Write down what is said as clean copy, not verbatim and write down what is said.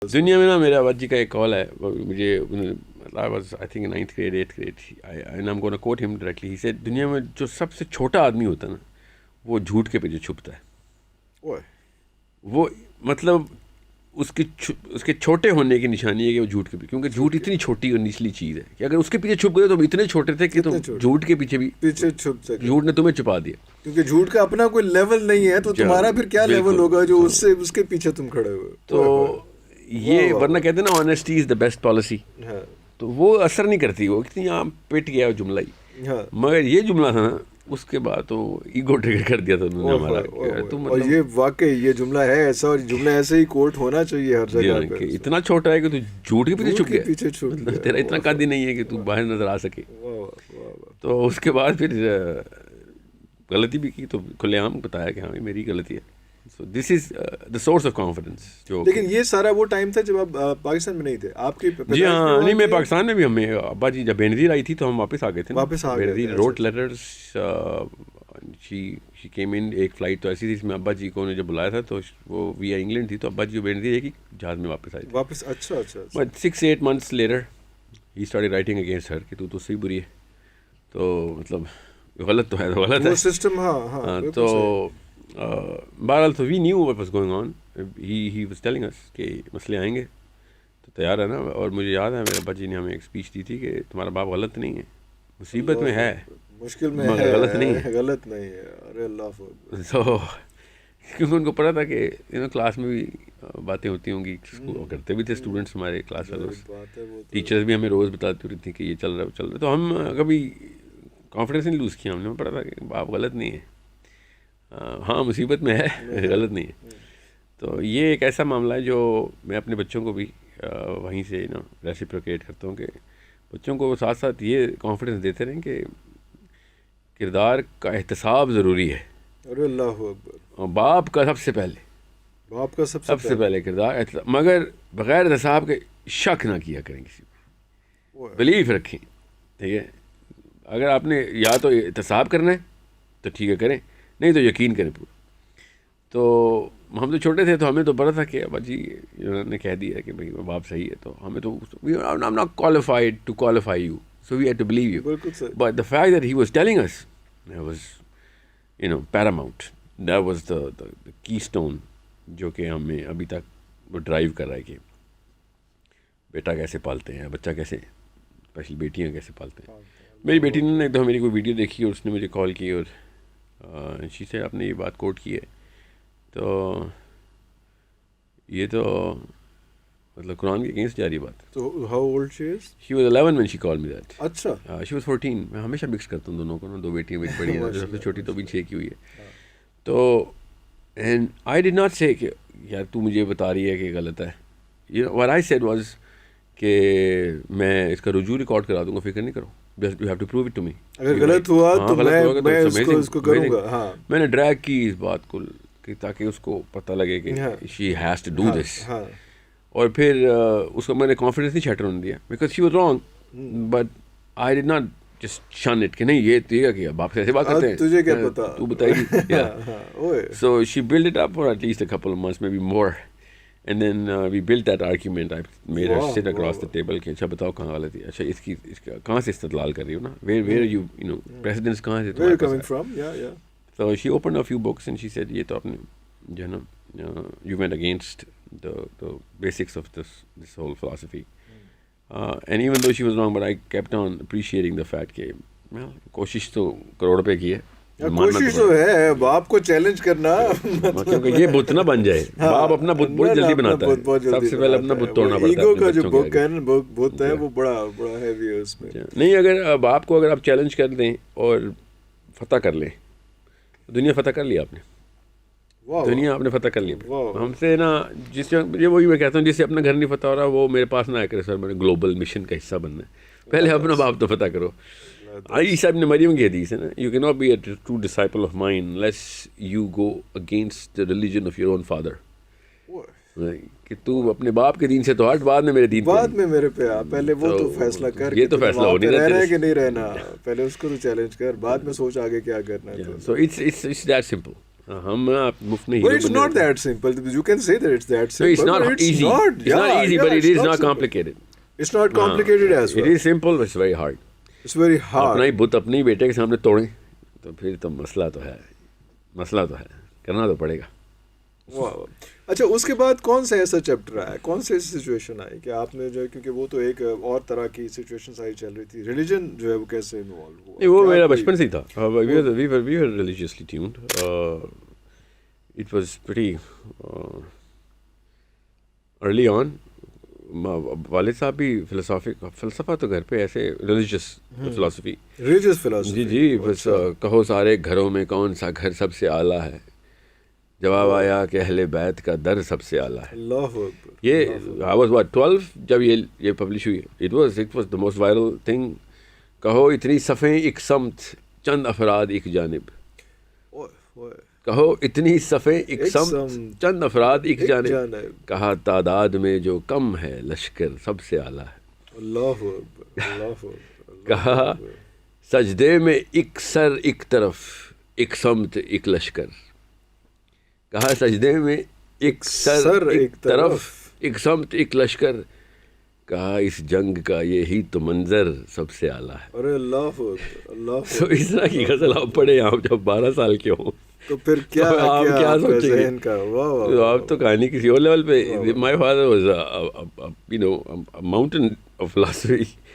دنیا میں نا میرا ابا کا ایک کال ہے, مجھے I was I think in 9th grade 8th grade and I'm going to quote him directly. He said دنیا میں جو سب سے چھوٹا آدمی ہوتا ہے نا وہ جھوٹ کے پیچھے چھپتا ہے. وہ مطلب اس کے چھوٹے ہونے کی نشانی ہے کہ وہ جھوٹ کے پیچھے, کیونکہ جھوٹ اتنی چھوٹی اور نچلی چیز ہے کہ اگر اس کے پیچھے چھپ گئے تو اتنے چھوٹے تھے کہ تم جھوٹ کے پیچھے بھی چھپ سکے, جھوٹ نے تمہیں چھپا دیا. کیونکہ جھوٹ کا اپنا کوئی لیول نہیں ہے تو تمہارا پھر کیا لیول ہوگا جو اس کے پیچھے تم کھڑے ہوئے. تو یہ ورنہ کہتے ہیں نا honesty is the best policy, تو وہ اثر نہیں کرتی, وہ کتنی یہاں پٹ گیا وہ جملہ ہی. مگر یہ جملہ تھا نا اس کے بعد تو ایگو ٹریگر کر دیا تھا انہوں نے ہمارا. اور یہ واقعی یہ جملہ ہے ایسا, اور جملہ ایسے ہی کوٹ ہونا چاہیے ہر جگہ پہ. اتنا چھوٹا ہے کہ تو جھوٹ کے پیچھے چھپ گیا, تیرا اتنا قد ہی نہیں ہے کہ تو باہر نظر آ سکے. تو اس کے بعد پھر غلطی بھی کی تو کھلے عام بتایا کہ ہاں میری غلطی ہے. So this is the source of confidence. لیکن یہ سارا وہ ٹائم تھا جب آپ پاکستان میں نہیں تھے آپ کی؟ جی ہاں, نہیں میں پاکستان میں بھی, ہمیں ابا جی جب بینظیر آئی تھی تو ہم واپس آ گئے تھے. Benazir wrote letters, she came in, ایک فلائٹ تو ایسی تھی جس میں ابا جی کو نے جب بلایا تھا تو وہ ویا انگلینڈ تھی, تو ابا جی بینظیر ایک ہی جہاز میں واپس آئے تھے واپس. اچھا اچھا. But 6-8 months later he started writing against her کہ تو صحیح بری ہے, تو مطلب غلط تو ہے, تو غلط ہے سسٹم. ہاں تو بہرحال تو we knew what was going on. He was telling us کہ مسئلے آئیں گے تو تیار ہے نا. اور مجھے یاد ہے میرے ابا جی نے ہمیں ایک اسپیچ دی تھی کہ تمہارا باپ غلط نہیں ہے, مصیبت میں ہے, مشکل میں ہے, غلط نہیں ہے. ارے اللہ. تو کیونکہ ان کو پتا تھا کہ کلاس میں بھی باتیں ہوتی ہوں گی, کرتے بھی تھے اسٹوڈنٹس ہمارے کلاس فیلوز, ٹیچرز بھی ہمیں روز بتاتی ہوتی تھیں کہ یہ چل رہا ہے. تو ہم کبھی کانفیڈنس نہیں لوز کیا, ہم نے پتا تھا کہ باپ غلط نہیں ہے, ہاں مصیبت میں ہے, غلط نہیں ہے. تو یہ ایک ایسا معاملہ ہے جو میں اپنے بچوں کو بھی وہیں سے ریسیپروکیٹ کرتا ہوں کہ بچوں کو ساتھ ساتھ یہ کانفیڈنس دیتے رہیں کہ کردار کا احتساب ضروری ہے. ارے اللہ اکبر. اور باپ کا سب سے پہلے, باپ کا سب سے پہلے کردار, مگر بغیر احتساب کے شک نہ کیا کریں کسی پر, بلیف رکھیں. ٹھیک ہے, اگر آپ نے یا تو احتساب کرنا ہے تو ٹھیک ہے کریں, نہیں تو یقین کریں پورا. تو ہم تو چھوٹے تھے تو ہمیں تو پتا تھا کہ ابا جی انہوں نے کہہ دیا کہ بھائی باپ صحیح ہے, تو ہمیں تو I'm not qualified to qualify you, so we had to believe you. But the fact that he was telling us, that was paramount. That was the keystone جو کہ ہمیں ابھی تک وہ ڈرائیو کر رہا ہے کہ بیٹا کیسے پالتے ہیں, بچہ کیسے, اسپیشل بیٹیاں کیسے پالتے ہیں. میری بیٹی نے ایک دفعہ میری کوئی ویڈیو دیکھی اور اس نے مجھے کال کی اور شی سے آپ نے یہ بات کوٹ کی ہے, تو یہ تو مطلب قرآن کے اگینسٹ جا رہی بات. تو how old she is? She was 11 when she called me that. اچھا. She was 14. میں ہمیشہ مکس کرتا ہوں دونوں کو نا, دو بیٹیاں میری بڑی ہیں, سب سے چھوٹی تو ابھی 6 کی ہوئی ہے. تو and I did not say کہ یار تو مجھے بتا رہی ہے کہ غلط ہے. What I said was کہ میں اس کا رجوع ریکارڈ کرا دوں گا, فکر نہیں کرو, you have to prove it to me. اگر غلط ہوا تو میں اس کو کروں گا. ہاں میں نے ڈریگ کی اس بات کو تاکہ اس کو پتہ لگے کہ she has to do this. اور پھر اس کو میں نے کانفیڈنس نہیں شیٹر ہونے دیا, because she was wrong, but I did not just شن اٹ کہ نہیں یہ تو یہ کیا باپ سے ایسے بات کرتے ہیں, تجھے کیا پتا, تو بتائیے. So she build it up for at least a couple of months, may be more, and then we build that argument. I made her sit across the table کہ اچھا بتاؤ کہاں غلطی ہے, اچھا اس کی کہاں سے استدلال کر رہی ہو نا, ویئر یو نو پریسیڈنس کہاں سے تمہارے پاس. So she opened a few books and she said یہ تو آپ نے جو ہے نا you went against the basics of this whole philosophy. And even though she was wrong, but I kept on appreciating the fact کہ کوشش تو کروڑ روپے کی ہے. کوشش تو ہے باپ کو چیلنج کرنا, کیونکہ یہ بت نہ بن جائے. باپ اپنا بت بہت جلدی بناتا ہے, سب سے پہلے اپنا بت توڑنا پڑتا ہے. ایگو کا جو بک ہے نا, بت ہے وہ بڑا ہیوی ہے اس میں. نہیں, اگر باپ کو اگر آپ چیلنج کر دیں اور فتح کر لیں, دنیا فتح کر لیا آپ نے, دنیا آپ نے فتح کر لی. ہم سے نا جس یہ وہی میں کہتا ہوں جس سے اپنا گھر نہیں فتح ہو رہا وہ میرے پاس نہ آ کر سر میں نے گلوبل مشن کا حصہ بننا ہے, پہلے اپنا باپ تو فتح کرو. عیسیٰ ابن مریم کی حدیث ہے نا, you can not be a true disciple of mine unless you go against the religion of your own father. کہ تو اپنے باپ کے دین سے تو ہٹ, بعد میں میرے دین, بعد میں میرے پہ آ, پہلے وہ تو فیصلہ کر, یہ تو فیصلہ ہو نہیں رہنا ہے کہ نہیں رہنا, پہلے اس کو تو چیلنج کر, بعد میں سوچ آگے کیا کرنا ہے. So it's that simple. ہم آپ مفت نہیں. But it's not that simple. You can say that it's that simple. No, it's not but easy. It's not easy, but it is not simple. complicated. It's not complicated as well. It is simple, but it's very hard. It's very hard. اپنا ہی بت اپنے ہی بیٹے کے سامنے توڑیں تو پھر تو مسئلہ تو ہے, کرنا تو پڑے گا. اچھا, اس کے بعد کون سا ایسا چیپٹر آیا, کون سی ایسی سچویشن آئی کہ آپ نے جو ہے, کیونکہ وہ تو ایک اور طرح کی سچویشن ساری چل رہی تھی, ریلیجن جو ہے وہ کیسے انوالو ہوا؟ وہ میرا بچپن سے ہی تھا. we were religiously tuned. It was pretty early on. والد صاحب بھی فلسفہ تو گھر پہ ایسے ریلیجیس فلاسفی. جی بس کہو سارے گھروں میں کون سا گھر سب سے اعلیٰ ہے, جواب آیا کہ اہل بیت کا در سب سے اعلیٰ ہے. اللہ اکبر. یہ I was what 12 جب یہ پبلش ہوئی. It was the most viral thing. کہو اتنی صفیں ایک سمت, چند افراد ایک جانب. کہو اتنی صفیں ایک سمت, چند افراد ایک جانب. کہا تعداد میں جو کم ہے لشکر سب سے اعلیٰ ہے. اللہ اکبر, اللہ اکبر. کہا سجدے میں ایک سر ایک طرف, ایک سمت ایک لشکر. کہا سجدے میں ایک سر ایک طرف, ایک سمت ایک لشکر. کہا اس جنگ کا یہی تو منظر سب سے اعلیٰ ہے. ارے اللہ اکبر, اللہ اکبر. تو اس طرح کی غزل آپ پڑھے آپ جب 12 سال کے ہوں تو پھر کیا آپ کیا سوچیں گے؟ آپ تو کہانی کسی اور لیول پہ. My father was mountain of philosophy.